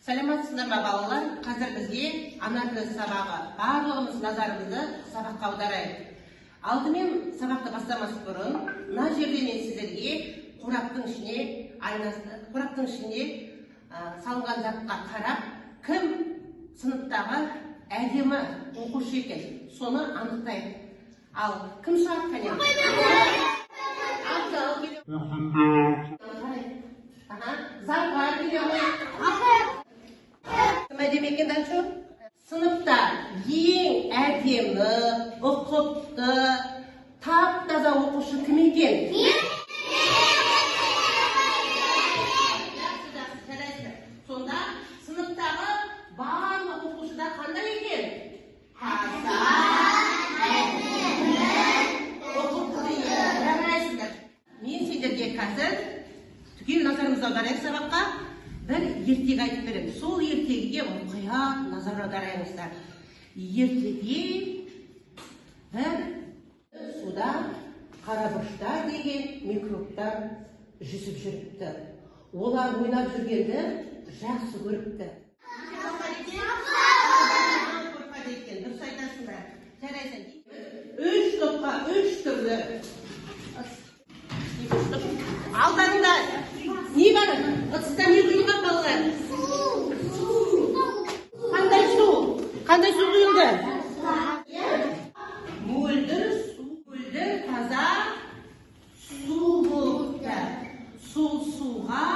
Саламатсыздар ма балалар? Қазір бізге ана тілі сабағы. Барлығымыз назарымызды сабаққа аударайық. Алдымен сабақты бастамас бұрын, мына жерде мен сіздерге қораптың ішіне салынған затқа қарап, кім сыныптағы әдемі оқушы екен, соны анықтайық. Ал кім шығады кәне? Заңғар келеміз. Кім әдемі екен дәлші? Сыныпта ең әдемі, ұқыпты, тап-таза оқушы кім екен? Сонда сыныптағы барлық оқушыда қандай екен? Таза, әдемі, ұқыпты екен. Мен сендерге қазір түгел назарымызды аударайық сабаққа. Бір ертегі айтып беремін. Сол ертегіге мұқият назар аударыңыздар. Ертеде бір суда қарабұрыштар деген микробтар жүзіп жүріпті. Олар ойнап жүргенді жақсы көріпті. Дұрыс айтасыңдар. Жарайсың. Үш топқа үш түрлі. Алдарыңда не бар? Ыдыста не құйылған балалар? Қандай су? Қандай су құйылды? Мөлдір су, мөлдір таза су болыпты. Сол суға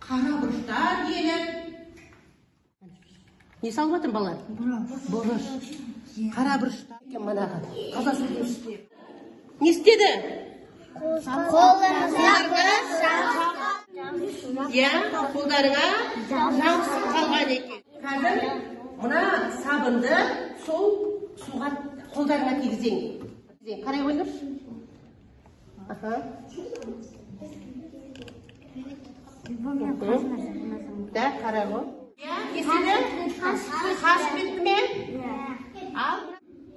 қарабұрыштар келіп. Не салып жатыр балалар? Бұрыш. Қарабұрыштар екен манағы. Қазасын істеп. Не істеді? Қолдарыңа жабысып қалған екен. Қазір мына сабынды сол суға қолдарыңа тигізең. Қарай қойыңдаршы. Да, қарай ғой. Кесілі? Қашып кетті ме? Ал,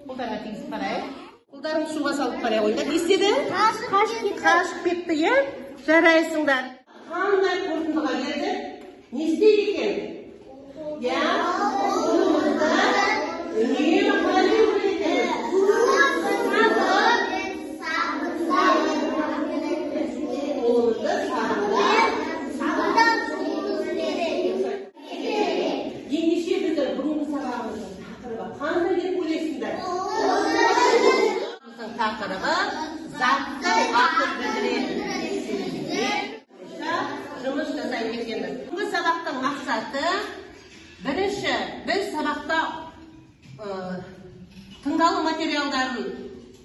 қолдарыңа тигізіп қарайық. Қолдарын суға салып қарай қойыңдар. Не істеді? Қашып кетті, е? Жарайсыңдар. Қандай қорытындыға келді? Не істейді екен? Қолымызды үнемі қалай жүру екен? Қолымызды ендеше біздің бүгінгі сабағымыздың тақырыбы қандай деп ойлайсыңдар? Тақырыбы затты уақыт білдіреді. Жұмыс жасайын екенбіз. Бүгінгі сабақтың мақсаты бірінші, біз сабақта тыңдалу материалдарын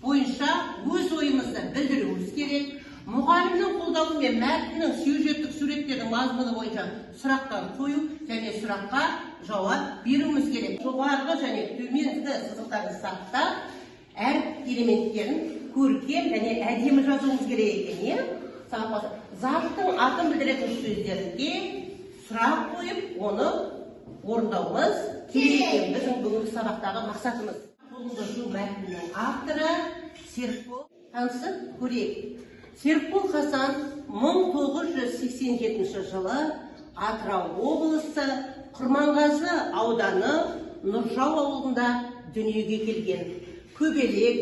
бойынша өз ойымызды білдіруіміз керек. Мұғалімнің қолдауымен мәтіннің сюжеттік суреттердің мазмұны бойынша сұрақтар қою және сұраққа жауап беруіміз керек. Жоғарғы және төменгі сызықтарды сақтап, әр элементтерін көркем және әдемі жазуымыз керек екен. Заттың атын білдіретін сөздерге сұрақ қойып, оны орындауымыз керек екен. Біздің бүгінгі сабақтағы мақсатымыз. Қолыңды жу мәтінінің авторы Серікбол. Танысып көрейік. Серікбол Хасан 1987 жылы Атырау облысы Құрманғазы ауданы Нұржау ауылында дүниеге келген. Көбелек,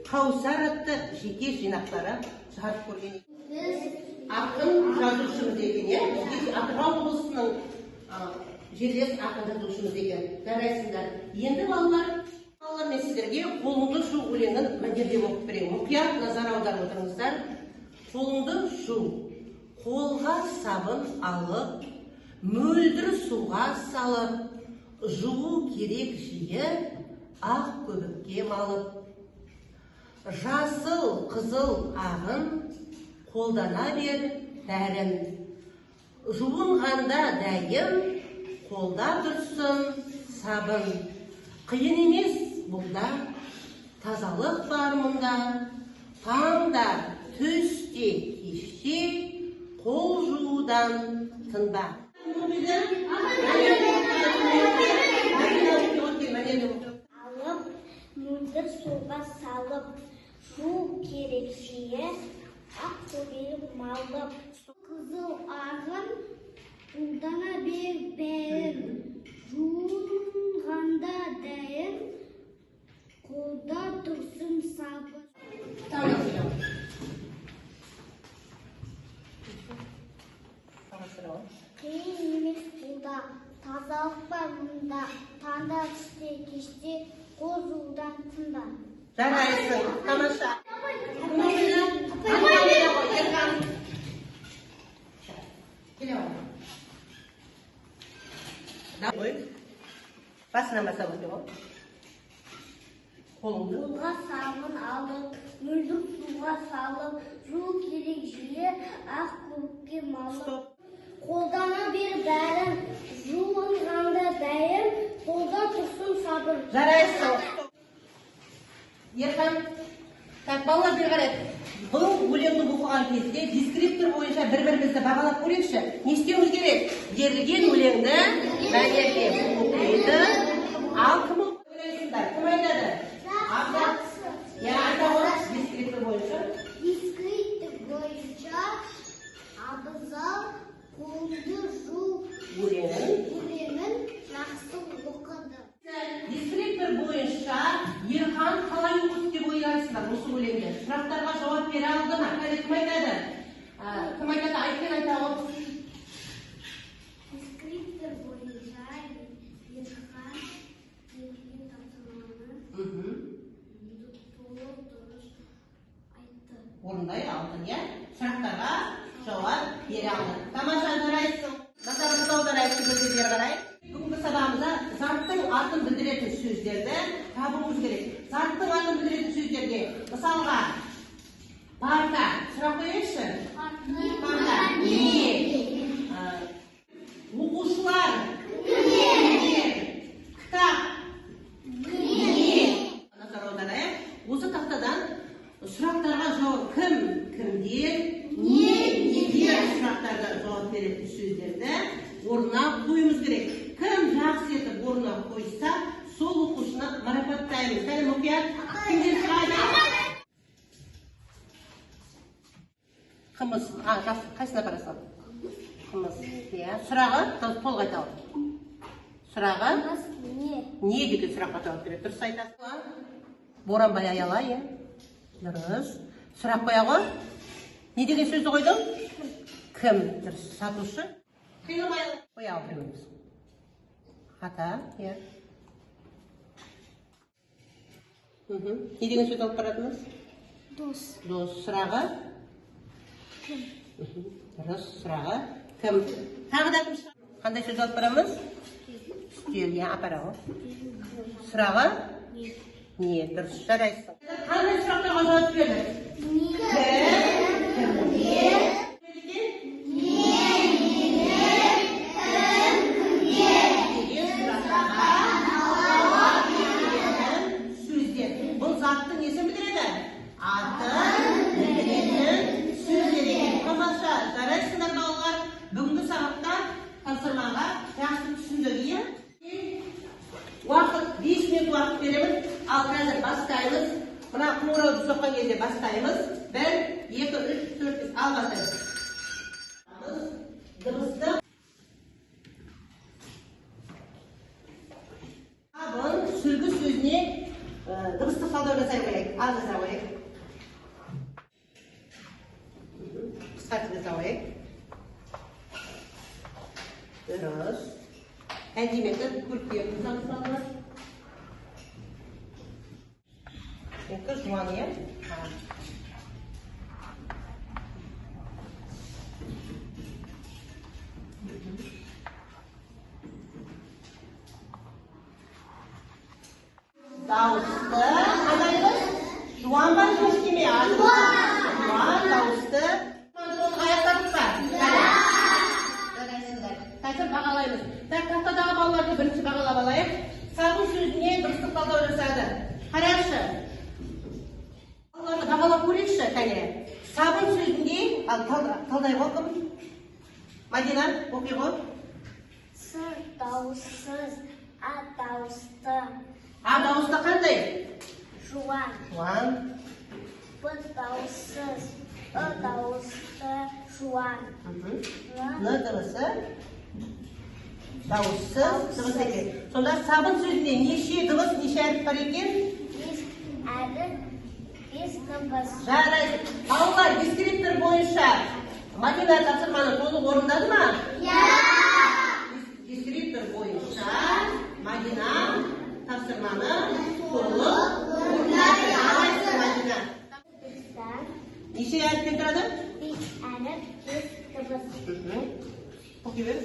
Қаусар атты жеке жинақтары шығарып көрген. Ақын жазушымыз екен, Атырау облысының жерлес ақын жазушымыз екен. Жарайсыңдар. Енді балалар мен сіздерге қолыңды шу өлеңін мәнерлеп оқып беремін. Мұқият назар аударып отырыңыздар. Қолыңды шу, қолға сабын алып, мөлдір суға салып, жуу керек жиі, ақ көбікке малып. Жасыл, қызыл ағын, қолдана бер дәрін. Жуынғанда дәйім, қолда тұрсын сабын. Қиын емес бұлда, тазалық бар мұнда. Таңда, түсте, кеште, қол жуудан тынба. Алып, мөлдір суға салып, жу керек жиі, ақ көбелек малып. Қызыл ағын, Қолдана бер бәрін, жуынғанда дәйін, қолда тұрсын сабыр. Қиын емес қолда, тазалық бар мұнда, таңда түсте кеште, қозудан тында. Жарайсың, тамаша. Басынан басап өте ғой. Қолыңды. Қолға сабын алып, мөлдір суға салып, жуу керек жиі, ақ көкке малып. Қолдана бер бәрін, жуынғанда дәйім, қолда тұрсын сабыр. Жарайсың. Ерхан, так, балалар бері қарайды. Бұл өлеңді оқыған кезде дескриптор бойынша бір-бірімізді бағалап көрейікші. Не істеуіміз керек? Берілген өлеңді мәнерге оқиды. Ал кім ойлайсыңдар? Кім айтады? Дескриптор бойынша. Дескриптор бойынша абзал қолды жу өлеңін жақсы оқыды. Дескриптор бойынша Ерхан қалай оқыды деп ойлайсыздар осы өлеңді? Сұрақтарға жауап бере алды ма? Кім айтады? Кім айтады? Айткен айта ғой. Дескриптор бойынша Ерхан берген тапсырманы толық дұрыс айтты. Орындай алды, иә? Сұрақтарға жауап бере алды. Тамаша, жарайсың. Назарыңызды аударайық бері қарай. Бүгінгі сабағымызда заттың атын білдіретін сөздерді табуымыз керек. Заттың атын білдіретін сөздерге мысалға парта сұрақ қояйықшы. Парта не? Оқушылар не? Кітап не? Назар аударайық. Осы тақтадан сұрақтарға жауап кім, кімдер, неге сұрақтарға жауап беретін сөздерді орнына қойымыз керек. Кім жақсы етіп орнына қойса, сол оқушыны марапаттаймыз. Сәлем мұқият. Кімдер сұрайды? Қымыз. Қайсына барасың? Қымыз. Сұрағы толық айта ал. Сұрағы? Не деген сұраққа жауап береді? Дұрыс айтасың. Боранбай аяла, е? Дұрыс. Сұрақ қоя ғой. Не деген сөзді қойдың? Кім? Дұрыс. Сатушы? Қиылмай қоя ал біреуіміз. Ата, е? Не деген сөз алып баратымыз? Дос. Дос. Сұрағы? Кім? Дұрыс. Сұрағы? Кім? Тағы да кім сұрақ? Қандай сөз алып барамыз? Үстел, е? Апара ғой. Сұрағы? Не? Дұрыс. Жарайсың. Қандай сұрақтарға жауап берді? Бұл заттың несін білдіреді? Атын білдіретін сөздер екен. Тамаша, жарайсыңдар балалар. Бүгінгі сабақта тапсырмаға жақсы түсіндік, иә? Уақыт, 5 минут уақыт беремін. Ал қазір бастаймыз. Мына қоңырауды соққан кезде бастаймыз. 1, 2, 3, 4, 5. Ал бастаймыз. Дыбысты. Абын сүлгі сөзіне дыбыстық талдау жасай қояйық. Ал жасай қояйық. Қысқартып жасай қояйық. Дұрыс. Әдеметті көркем тұзамыз балалар. Екі жуан, е? Дауысты. Қандай қыз? Жуан ба, жөшке ме? Жуан, дауысты. Аяқтарыңыз ба? Жарайсыңдар. Қазір бағалаймыз. Тақтадағы балаларды бірінші бағалап алайық. Сабын сөзіне дұрыстық талдау жасады. Қарашы. Балаларды бағалап көрейікші, кәне. Сабын сөзінде, ал талдай ғой кім? Мадина, оқи ғой. Сыр дауыссыз, а дауысты. А дауысты қандай? Жуан. Жуан. Б дауыссыз, Ы дауысты, жуан. Н дыбысы? Дауыссыз дыбыс екен. Сонда сабын сөзінде неше дыбыс, неше әріп бар екен? 5 әріп, 5 дыбыс. Жарайды. Балалар дискриптор бойынша Мадина тапсырманы толық орындады ма? Дискриптор бойынша Мадина тапсырманы толық орындады. Алайсың, Мадина. Неше әріптен тұрады? 5 әріп, 5 дыбыс. Оқи бер.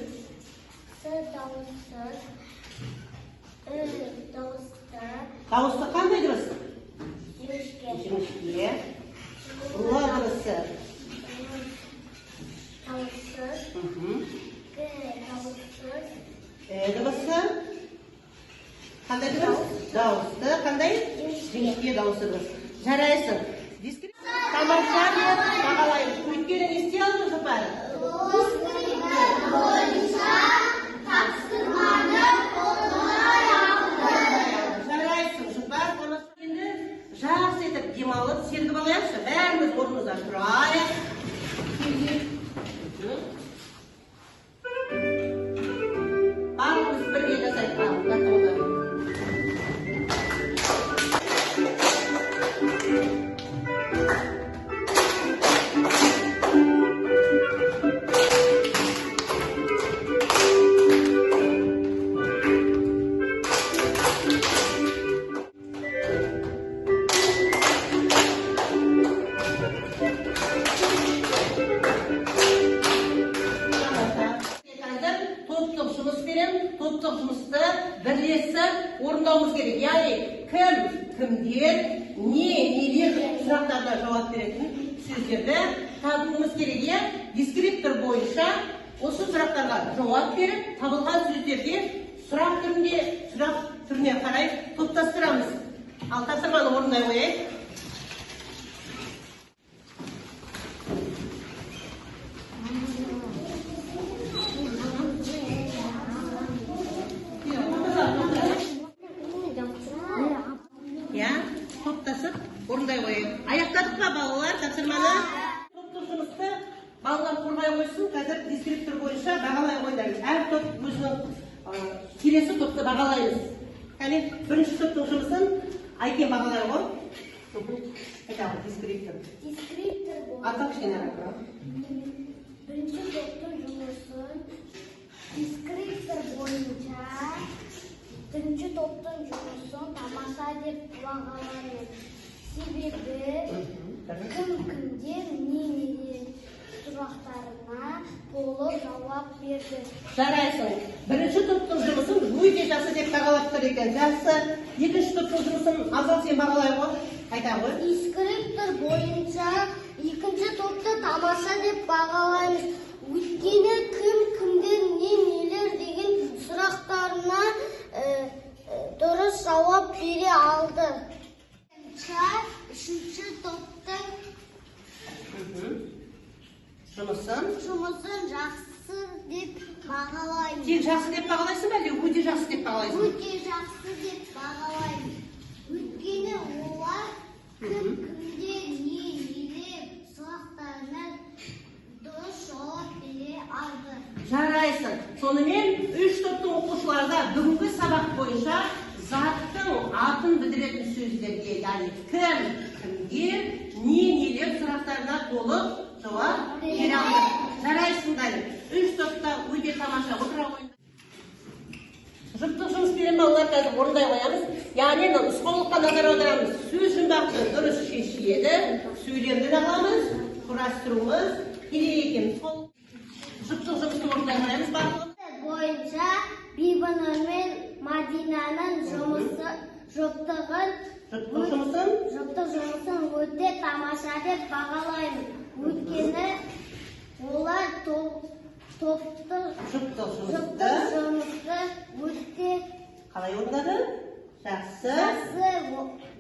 С дауыссыз, дауысты, Дауысты қандай дыбыс? жіңішке, Жіңішке. Дыбысы. дауыссыз, дауыссыз, Дыбысы. Қандай дыбыс? Дауысты. Қандай? Жіңішке дауысты дыбыс. Жарайсың. Тамаша деп бағалаймыз. Өйткені не істей алдың жұпар? Жарайсың жұпар. Енді жақсы етіп демалып, сергіп алайықшы. Бәріміз орнымыздан тұрайық. Барлығымыз бірге жасайық. Топтық жұмыс берем, топтық жұмысты бірлесіп орындауымыз керек. Яғни кім, кімдер, нелер сұрақтарына жауап беретін сөздерді табуымыз керек. Дискриптор бойынша осы сұрақтарға жауап беріп, табылған сөздерде сұрақ түріне қарай топтастырамыз. Ал тапсырманы орындай қояйық. Топтасып, орындай қойып. Аяқтадық па балалар тапсырманы? Топтық жұмысты балалар қорғай қойсын, қазір дискриптор бойынша бағалай қойдаймыз. Әр топ өзінің келесі топты бағалаймыз. Кәне, бірінші топтың жұмысын Айкен бағалай қой. Айтағы, дискриптор. Дискриптор Атақ кішкене араққа. Бірінші топтың жұмысын дискриптор бойынша бірінші топтың жұмысын тамаша деп бағалаймыз. Себебі кім-кімдер нелер сұрақтарына толық жауап берді. Жарайсың. Бірінші топтың жұмысын өте жақсы деп бағалап тұр екен. Жақсы. Екінші топтың жұмысын Азал сен бағалай қой. Қайта қой. Дискриптор бойынша екінші топты тамаша деп бағалаймыз. Өйткені кім-кімдер нелер деген сұрақтарына дұрыс жауап бере алды. Үшінші топтың Жұмысын жақсы деп бағалаймыз. Тек жақсы деп бағалайсың ба, әлде өте жақсы деп бағалайсың? Өте жақсы деп бағалаймыз. Өйткені олар кім-кімде нелер сұрақтарына дұрыс жауап бере алды. Жарайсың. Сонымен үш топтың оқушыларда бүгінгі сабақ бойынша заттың атын білдіретін сөздерге, яғни кім, кімге, нелер сұрақтарына толық жауап бере алды. Жарайсыңдар. Үш топта өте тамаша отыра қойыңдар. Жұптық жұмыс берем балалар қазір орындай қоямыз. Яғни нұсқаулыққа назар аударамыз. Сөз жұмбақты дұрыс шешіледі, сөйлемді аламыз, құрастыруымыз керек екен. Жұптық жұмысты орындай қоямыз барлығын. Бойынша Бибінұр мен Мадинаның жұптық жұмысын өте тамаша деп бағалаймыз. Өйткені олар топтық жұмысты өте қалай орындады? Жақсы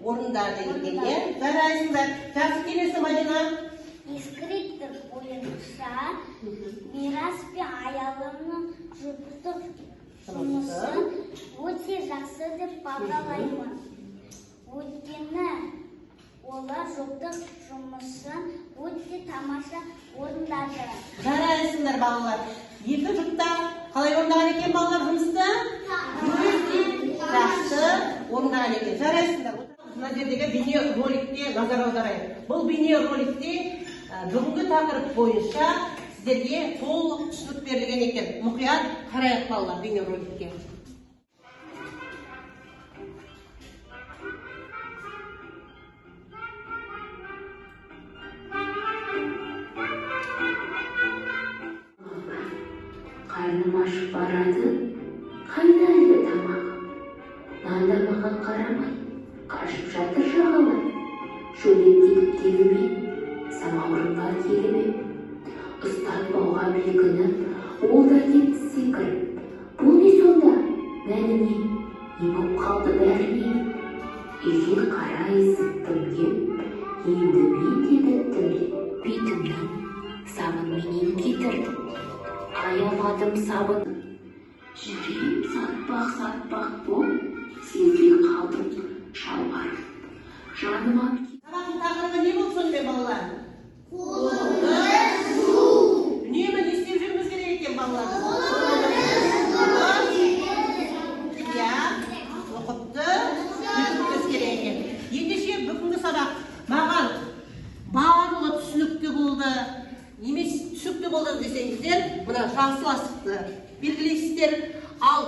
орындады екен. Жарайсыңдар. Жақсы келесі Мадина. Дискриптор бойынша Мирас пен Аялымның жұптық жұмысын өте жақсы деп бағалаймын. Өйткені олар жұптық жұмысын өте тамаша орындады. Жарайсыңдар балалар. Екі жұпта Қалай орындаған екен балалар жұмысты? Жақсы орындаған екен. Жарайсыңдар. Мына жердегі бейнероликке назар аударайық. Бұл бейнероликте бүгінгі тақырып бойынша сіздерге толық түсінік берілген екен. Мұқият қарайық балалар бейнероликке. Karnım aşıp baradı, kaynaydı tamam. Nandamağa karamay, kaşıp жатыр жағалап. Шөлеп кетіп тегіме, самауырынға келіме. Ұстатпауға бекініп, ол да кетті секіріп. Бұл не сонда, мәні не? Не боп қалды бәріне? Үйге қарай зыттым кеп, енді мен де біттім деп. Бетімнің сабынменен кетірдім. Аямадым сабын. Жүрем сатпақ боп, сезбей қалдым шалбарым. Жаныма Сабақтың тақырыбы не болып сонымен балалар? Үнемі не істеп жүрміз керек екен балалар? Иә, оқыпты, үйретуіміз керек екен. Ендеше бүгінгі сабақ маған барлығы түсінікті болды. Немесе түсінікті болды десеңіздер, мына жасыл асықты белгілейсіздер. Ал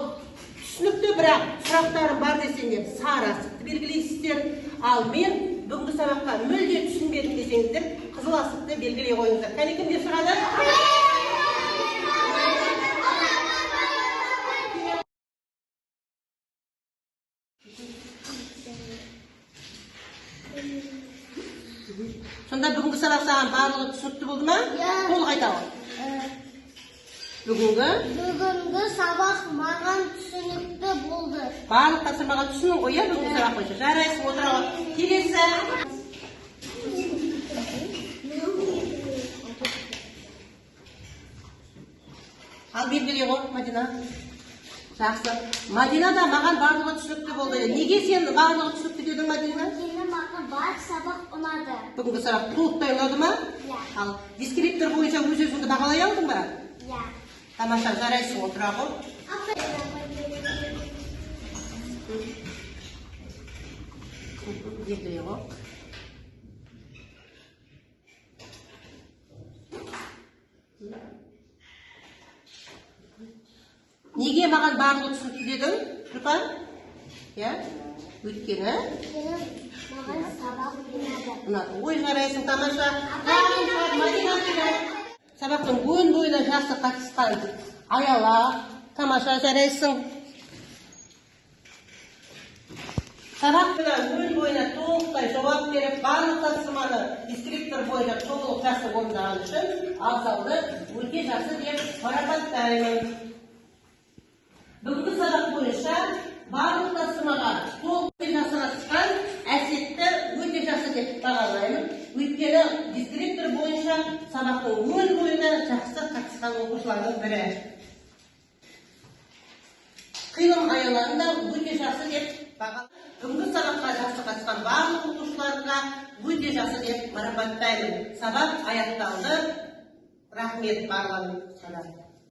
түсінікті бірақ сұрақтарым бар десеңдер, сары асықты белгілейсіздер. Ал мен бүгінгі сабаққа мүлде түсінбедім десеңіздер, қызыл асықты белгілей қойыңыздар. Кәне кімдер шығады? Сонда бүгінгі сабақ саған барлығы түсінікті болды ма? Толық айта ғой. Бүгінгі сабақ маған түсінікті болды. Барлық тапсырмаға түсінің ғой, бүгінгі сабақ бойынша. Жарайсың, отыра ғой. Келесі. Ал белгілей ғой, Мадина. Жақсы. Мадина да маған барлығы түсінікті болды. Неге сен барлығы түсінікті дедің, Мадина? Мені маған бар сабақ ұнады. Бүгінгі сабақ толықтай ұнады ма? Иә. Ал дискриптор бойынша өз өзіңді бағалай алдың ба? Иә. Тамаша, жарайсың, отыра ғой. Белгілей ғой. Неге маған барлығы түсінікті дедің, Жұпан? Иә? Өйткені? Маған сабақ ұнады. Ой, жарайсың, тамаша. Сабақтың өн бойына жақсы қатысқан Аяла, тамаша, жарайсың. Сабақтың өн бойына толықтай жауап беріп, барлық тапсырманы дискриптор бойынша толық жақсы орындаған үшін абзалды өте жақсы деп марапаттаймын. Бүгінгі сабақ бойынша барлық тапсырмаға толықтай жақсы қатысқан Әсетті өте жақсы деп бағалаймын. Өйткені дискриптор бойынша сабақтың өн бойына жақсы қатысқан оқушылардың бірі. Қиылым Аяланы да өте жақсы деп бағалаймын. Бүгінгі сабаққа жақсы қатысқан барлық оқушыларға өте жақсы деп марапаттаймын. Сабақ аяқталды. Рахмет барлығына.